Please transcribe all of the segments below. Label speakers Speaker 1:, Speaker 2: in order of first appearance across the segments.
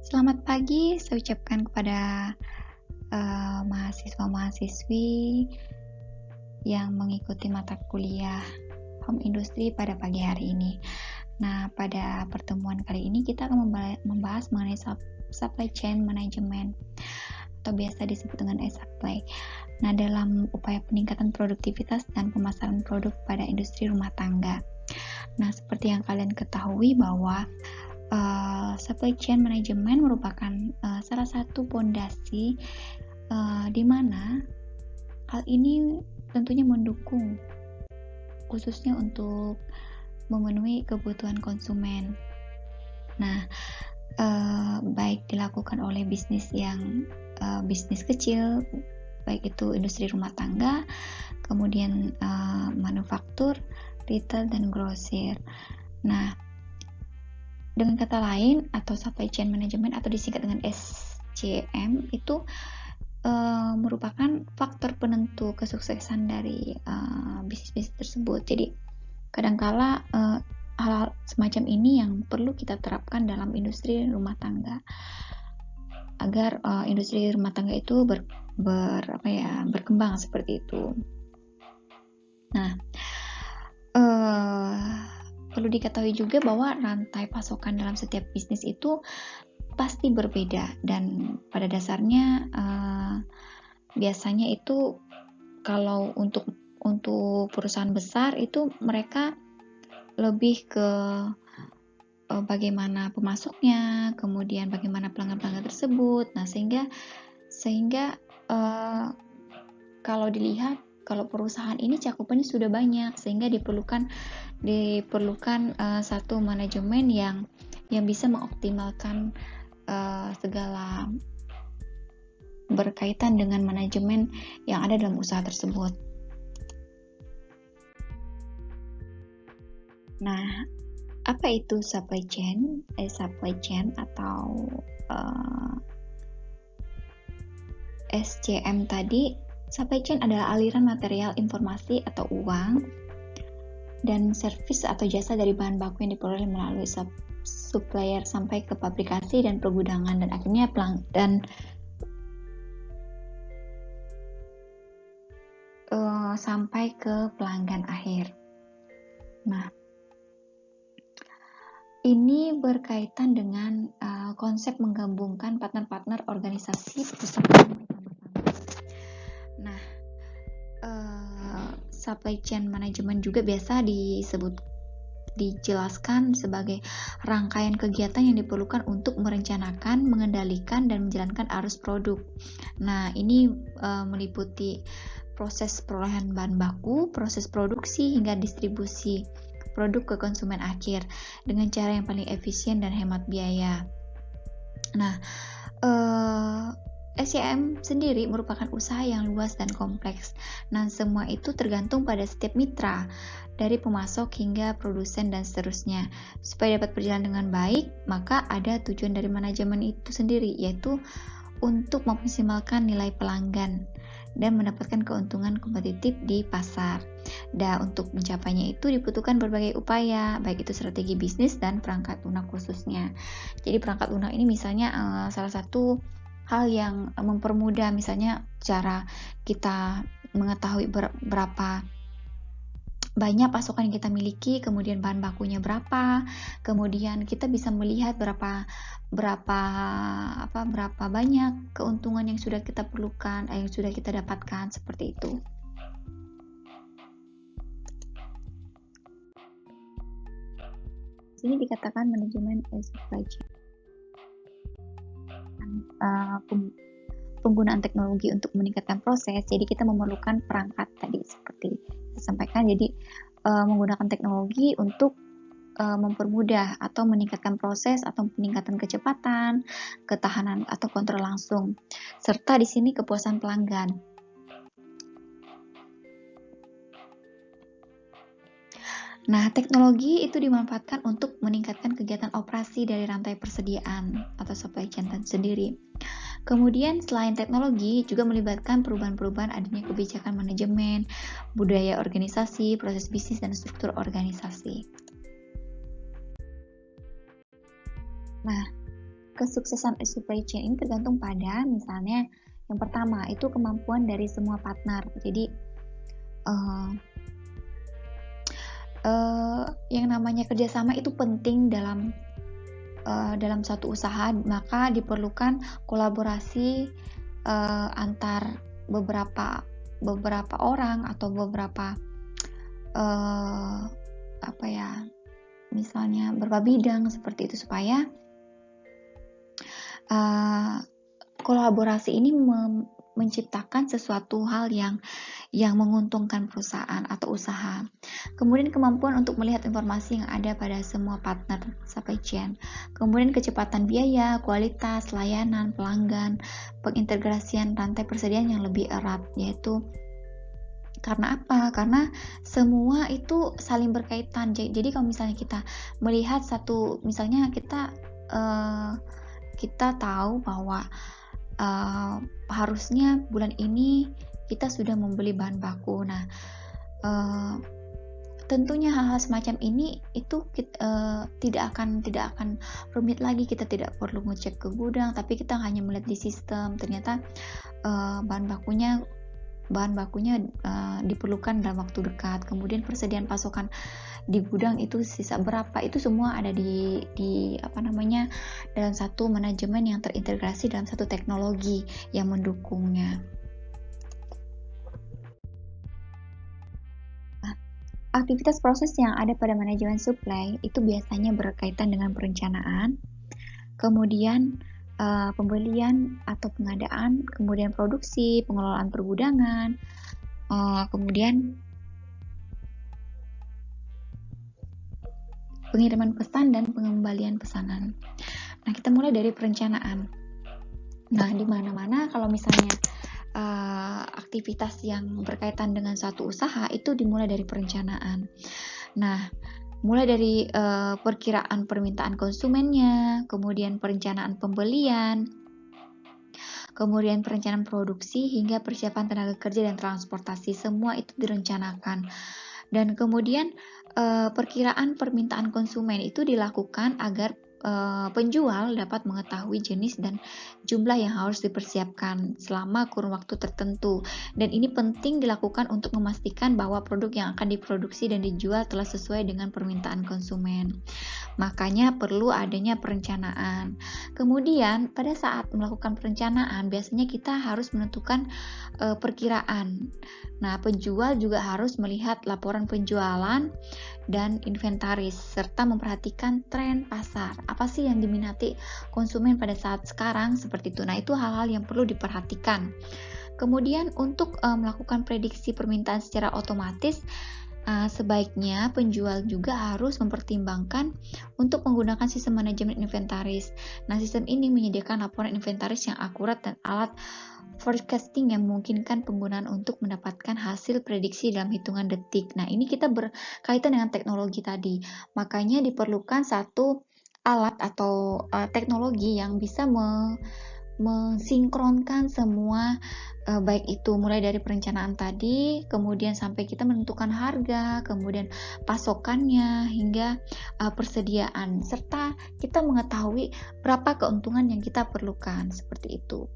Speaker 1: Selamat pagi, saya ucapkan kepada mahasiswa-mahasiswi yang mengikuti mata kuliah Home Industry pada pagi hari ini. Nah, pada pertemuan kali ini kita akan membahas mengenai supply chain management atau biasa disebut dengan supply. Nah, dalam upaya peningkatan produktivitas dan pemasaran produk pada industri rumah tangga. Nah, seperti yang kalian ketahui bahwa supply chain management merupakan salah satu pondasi di mana hal ini tentunya mendukung khususnya untuk memenuhi kebutuhan konsumen. Nah, baik dilakukan oleh bisnis yang bisnis kecil, baik itu industri rumah tangga, kemudian manufaktur, retail, dan grosir. Nah, dengan kata lain, atau supply chain management atau disingkat dengan SCM itu merupakan faktor penentu kesuksesan dari bisnis tersebut. Jadi kadangkala hal semacam ini yang perlu kita terapkan dalam industri rumah tangga agar industri rumah tangga itu berkembang seperti itu. Nah, perlu diketahui juga bahwa rantai pasokan dalam setiap bisnis itu pasti berbeda, dan pada dasarnya biasanya itu kalau untuk perusahaan besar itu mereka lebih ke bagaimana pemasoknya, kemudian bagaimana pelanggan-pelanggan tersebut. Nah, sehingga kalau dilihat, kalau perusahaan ini cakupannya sudah banyak, sehingga diperlukan satu manajemen yang bisa mengoptimalkan segala berkaitan dengan manajemen yang ada dalam usaha tersebut. Nah, apa itu supply chain? Supply chain atau SCM tadi. Supply chain adalah aliran material, informasi atau uang, dan servis atau jasa dari bahan baku yang diperoleh melalui supplier sampai ke pabrikasi dan pergudangan, dan akhirnya sampai ke pelanggan akhir. Nah, ini berkaitan dengan konsep menggabungkan partner-partner organisasi perusahaan. Nah, supply chain management juga biasa dijelaskan sebagai rangkaian kegiatan yang diperlukan untuk merencanakan, mengendalikan, dan menjalankan arus produk. Nah, ini meliputi proses perolehan bahan baku, proses produksi, hingga distribusi produk ke konsumen akhir dengan cara yang paling efisien dan hemat biaya. Nah, SCM sendiri merupakan usaha yang luas dan kompleks. Nah, semua itu tergantung pada setiap mitra, dari pemasok hingga produsen dan seterusnya. Supaya dapat berjalan dengan baik, maka ada tujuan dari manajemen itu sendiri, yaitu untuk memaksimalkan nilai pelanggan dan mendapatkan keuntungan kompetitif di pasar. Dan untuk mencapainya itu dibutuhkan berbagai upaya, baik itu strategi bisnis dan perangkat lunak khususnya. Jadi perangkat lunak ini misalnya salah satu hal yang mempermudah, misalnya cara kita mengetahui berapa banyak pasokan yang kita miliki, kemudian bahan bakunya berapa, kemudian kita bisa melihat berapa banyak keuntungan yang sudah kita perlukan, yang sudah kita dapatkan, seperti itu. Sini dikatakan manajemen supply chain. Penggunaan teknologi untuk meningkatkan proses, jadi kita memerlukan perangkat tadi seperti saya sampaikan. Jadi menggunakan teknologi untuk mempermudah atau meningkatkan proses atau peningkatan kecepatan, ketahanan atau kontrol langsung, serta di sini kepuasan pelanggan. Nah, teknologi itu dimanfaatkan untuk meningkatkan kegiatan operasi dari rantai persediaan atau supply chain sendiri. Kemudian selain teknologi juga melibatkan perubahan-perubahan adanya kebijakan manajemen, budaya organisasi, proses bisnis, dan struktur organisasi. Nah, kesuksesan supply chain ini tergantung pada, misalnya yang pertama itu kemampuan dari semua partner. Jadi yang namanya kerjasama itu penting dalam suatu usaha, maka diperlukan kolaborasi antar beberapa orang atau beberapa misalnya beberapa bidang seperti itu, supaya kolaborasi ini menciptakan sesuatu hal yang menguntungkan perusahaan atau usaha. Kemudian kemampuan untuk melihat informasi yang ada pada semua partner supply chain. Kemudian kecepatan biaya, kualitas, layanan, pelanggan, pengintegrasian rantai persediaan yang lebih erat, yaitu karena apa? Karena semua itu saling berkaitan. Jadi kalau misalnya kita melihat misalnya kita tahu bahwa harusnya bulan ini kita sudah membeli bahan baku. Nah, tentunya hal-hal semacam ini itu tidak akan rumit lagi. Kita tidak perlu ngecek ke gudang, tapi kita hanya melihat di sistem. Ternyata bahan bakunya diperlukan dalam waktu dekat. Kemudian persediaan pasokan di gudang itu sisa berapa, itu semua ada di dalam satu manajemen yang terintegrasi dalam satu teknologi yang mendukungnya. Aktivitas proses yang ada pada manajemen supply itu biasanya berkaitan dengan perencanaan, kemudian pembelian atau pengadaan, kemudian produksi, pengelolaan pergudangan, kemudian pengiriman pesan dan pengembalian pesanan. Nah, kita mulai dari perencanaan. Nah, di mana-mana kalau misalnya aktivitas yang berkaitan dengan suatu usaha itu dimulai dari perencanaan. Nah, mulai dari perkiraan permintaan konsumennya, kemudian perencanaan pembelian, kemudian perencanaan produksi hingga persiapan tenaga kerja dan transportasi, semua itu direncanakan. Dan kemudian perkiraan permintaan konsumen itu dilakukan agar penjual dapat mengetahui jenis dan jumlah yang harus dipersiapkan selama kurun waktu tertentu. Dan ini penting dilakukan untuk memastikan bahwa produk yang akan diproduksi dan dijual telah sesuai dengan permintaan konsumen. Makanya perlu adanya perencanaan. Kemudian pada saat melakukan perencanaan biasanya kita harus menentukan perkiraan. Nah, penjual juga harus melihat laporan penjualan dan inventaris serta memperhatikan tren pasar. Apa sih yang diminati konsumen pada saat sekarang seperti itu. Nah, itu hal-hal yang perlu diperhatikan. Kemudian untuk melakukan prediksi permintaan secara otomatis, sebaiknya penjual juga harus mempertimbangkan untuk menggunakan sistem manajemen inventaris. Nah, sistem ini menyediakan laporan inventaris yang akurat dan alat forecasting yang memungkinkan penggunaan untuk mendapatkan hasil prediksi dalam hitungan detik. Nah, ini kita berkaitan dengan teknologi tadi. Makanya diperlukan satu alat atau teknologi yang bisa mensinkronkan semua, baik itu mulai dari perencanaan tadi, kemudian sampai kita menentukan harga, kemudian pasokannya, hingga persediaan, serta kita mengetahui berapa keuntungan yang kita perlukan, seperti itu.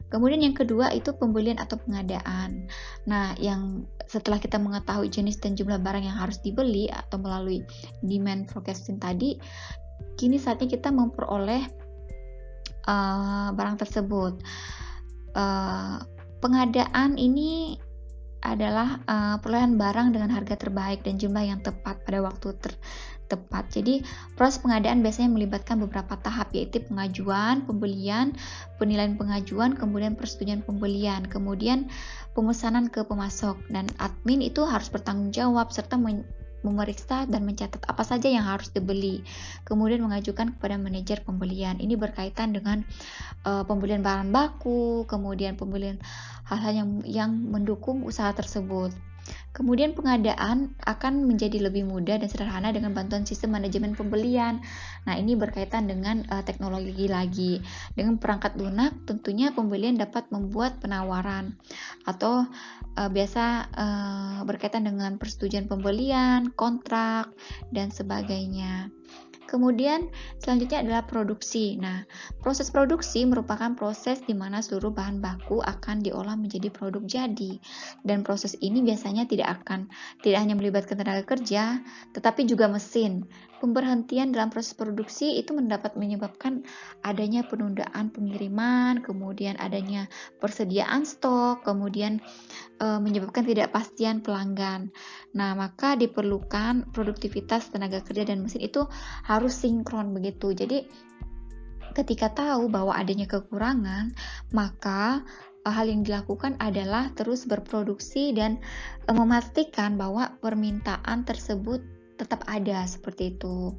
Speaker 1: Kemudian yang kedua itu pembelian atau pengadaan. Nah, yang setelah kita mengetahui jenis dan jumlah barang yang harus dibeli atau melalui demand forecasting tadi, kini saatnya kita memperoleh barang tersebut. Pengadaan ini adalah perolehan barang dengan harga terbaik dan jumlah yang tepat pada waktu tepat. Jadi proses pengadaan biasanya melibatkan beberapa tahap, yaitu pengajuan, pembelian, penilaian pengajuan, kemudian persetujuan pembelian, kemudian pemesanan ke pemasok, dan admin itu harus bertanggung jawab serta memeriksa dan mencatat apa saja yang harus dibeli, kemudian mengajukan kepada manajer pembelian. Ini berkaitan dengan pembelian bahan baku, kemudian pembelian hal-hal yang mendukung usaha tersebut. Kemudian pengadaan akan menjadi lebih mudah dan sederhana dengan bantuan sistem manajemen pembelian. Nah, ini berkaitan dengan teknologi lagi. Dengan perangkat lunak, tentunya pembelian dapat membuat penawaran atau biasa berkaitan dengan persetujuan pembelian, kontrak, dan sebagainya. Kemudian selanjutnya adalah produksi. Nah, proses produksi merupakan proses di mana seluruh bahan baku akan diolah menjadi produk jadi. Dan proses ini biasanya tidak hanya melibatkan tenaga kerja, tetapi juga mesin. Pemberhentian dalam proses produksi itu menyebabkan adanya penundaan pengiriman, kemudian adanya persediaan stok, kemudian menyebabkan ketidakpastian pelanggan. Nah, maka diperlukan produktivitas tenaga kerja dan mesin itu harus sinkron begitu. Jadi, ketika tahu bahwa adanya kekurangan, maka hal yang dilakukan adalah terus berproduksi dan memastikan bahwa permintaan tersebut tetap ada seperti itu.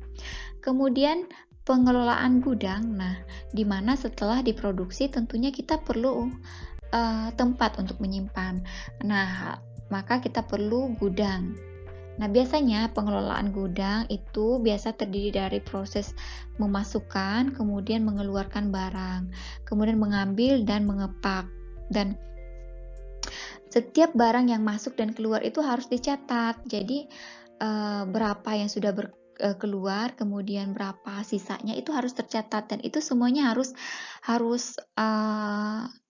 Speaker 1: Kemudian pengelolaan gudang. Nah, di mana setelah diproduksi tentunya kita perlu tempat untuk menyimpan. Nah, maka kita perlu gudang. Nah, biasanya pengelolaan gudang itu biasa terdiri dari proses memasukkan, kemudian mengeluarkan barang, kemudian mengambil dan mengepak. Dan setiap barang yang masuk dan keluar itu harus dicatat. Jadi, berapa yang sudah keluar, kemudian berapa sisanya itu harus tercatat, dan itu semuanya harus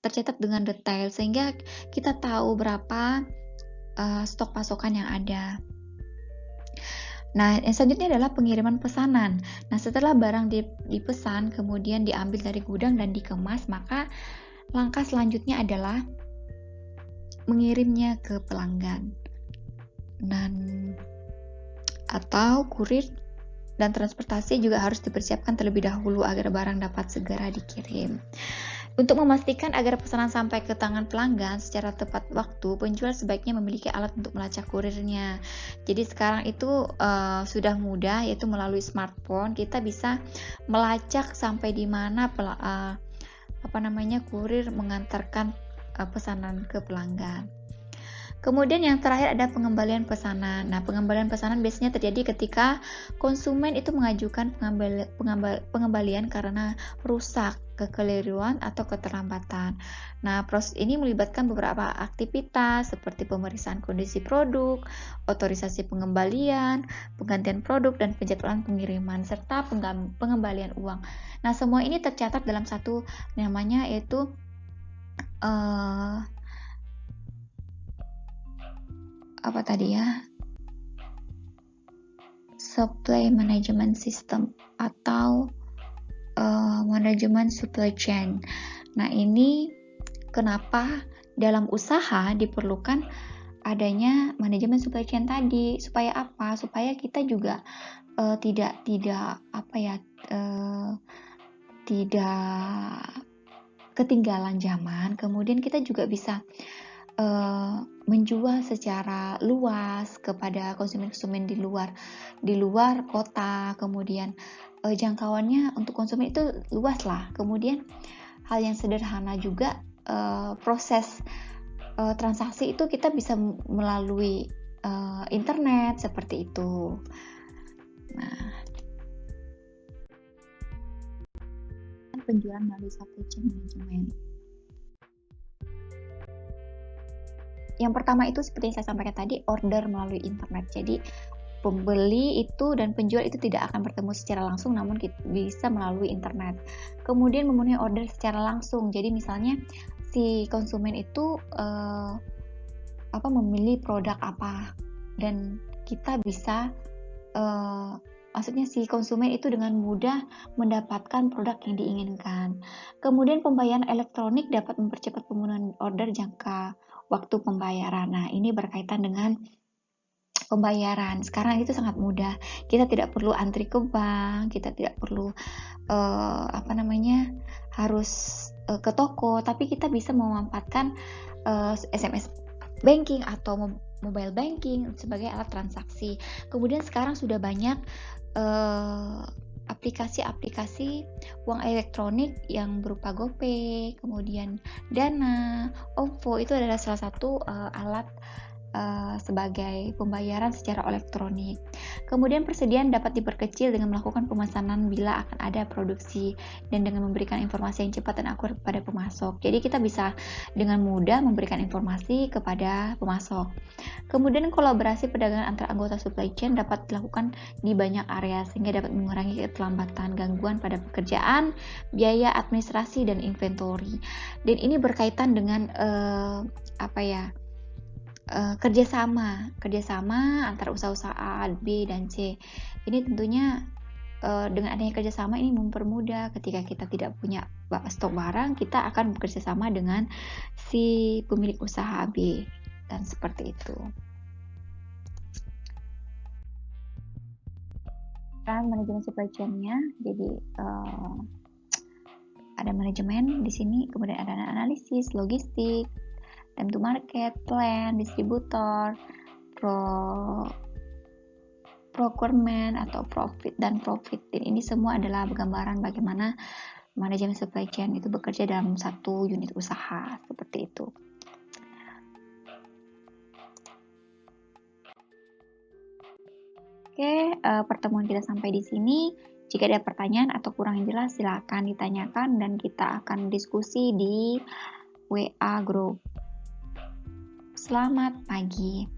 Speaker 1: tercatat dengan detail sehingga kita tahu berapa stok pasokan yang ada. Nah, yang selanjutnya adalah pengiriman pesanan. Nah, setelah barang dipesan kemudian diambil dari gudang dan dikemas, maka langkah selanjutnya adalah mengirimnya ke pelanggan. Atau kurir dan transportasi juga harus dipersiapkan terlebih dahulu agar barang dapat segera dikirim. Untuk memastikan agar pesanan sampai ke tangan pelanggan secara tepat waktu, penjual sebaiknya memiliki alat untuk melacak kurirnya. Jadi sekarang itu sudah mudah, yaitu melalui smartphone kita bisa melacak sampai di mana kurir mengantarkan pesanan ke pelanggan. Kemudian yang terakhir ada pengembalian pesanan. Nah, pengembalian pesanan biasanya terjadi ketika konsumen itu mengajukan pengembalian karena rusak, kekeliruan, atau keterlambatan. Nah, proses ini melibatkan beberapa aktivitas seperti pemeriksaan kondisi produk, otorisasi pengembalian, penggantian produk, dan penjadwalan pengiriman, serta pengembalian uang. Nah, semua ini tercatat dalam satu namanya yaitu supply management system atau manajemen supply chain. Nah, ini kenapa dalam usaha diperlukan adanya manajemen supply chain tadi. Supaya apa? Supaya kita juga tidak ketinggalan zaman. Kemudian kita juga bisa menjual secara luas kepada konsumen-konsumen di luar kota. Kemudian jangkauannya untuk konsumen itu luas lah. Kemudian hal yang sederhana juga, proses transaksi itu kita bisa melalui internet seperti itu. Nah, penjualan melalui supply chain management. Yang pertama itu seperti yang saya sampaikan tadi, order melalui internet. Jadi pembeli itu dan penjual itu tidak akan bertemu secara langsung, namun bisa melalui internet. Kemudian memenuhi order secara langsung. Jadi misalnya si konsumen itu memilih produk apa, dan kita bisa maksudnya si konsumen itu dengan mudah mendapatkan produk yang diinginkan. Kemudian pembayaran elektronik dapat mempercepat pemenuhan order jangka waktu pembayaran. Nah, ini berkaitan dengan pembayaran. Sekarang itu sangat mudah. Kita tidak perlu antri ke bank, kita tidak perlu harus ke toko, tapi kita bisa memanfaatkan SMS banking atau mobile banking sebagai alat transaksi. Kemudian sekarang sudah banyak aplikasi-aplikasi uang elektronik yang berupa GoPay, kemudian Dana, OVO, itu adalah salah satu alat sebagai pembayaran secara elektronik. Kemudian persediaan dapat diperkecil dengan melakukan pemesanan bila akan ada produksi dan dengan memberikan informasi yang cepat dan akurat kepada pemasok. Jadi kita bisa dengan mudah memberikan informasi kepada pemasok. Kemudian kolaborasi perdagangan antara anggota supply chain dapat dilakukan di banyak area sehingga dapat mengurangi keterlambatan, gangguan pada pekerjaan, biaya administrasi dan inventory. Dan ini berkaitan dengan kerjasama antara usaha-usaha A, B, dan C. Ini tentunya dengan adanya kerjasama ini mempermudah ketika kita tidak punya stok barang, kita akan bekerja sama dengan si pemilik usaha B, dan seperti itu. Kan manajemen supply chain-nya, jadi ada manajemen di sini, kemudian ada analisis, logistik, time to market, plan, distributor, procurement atau profit. Dan ini semua adalah gambaran bagaimana manajemen supply chain itu bekerja dalam satu unit usaha, seperti itu. Oke, pertemuan kita sampai di sini. Jika ada pertanyaan atau kurang jelas, silakan ditanyakan dan kita akan diskusi di WA Group. Selamat pagi.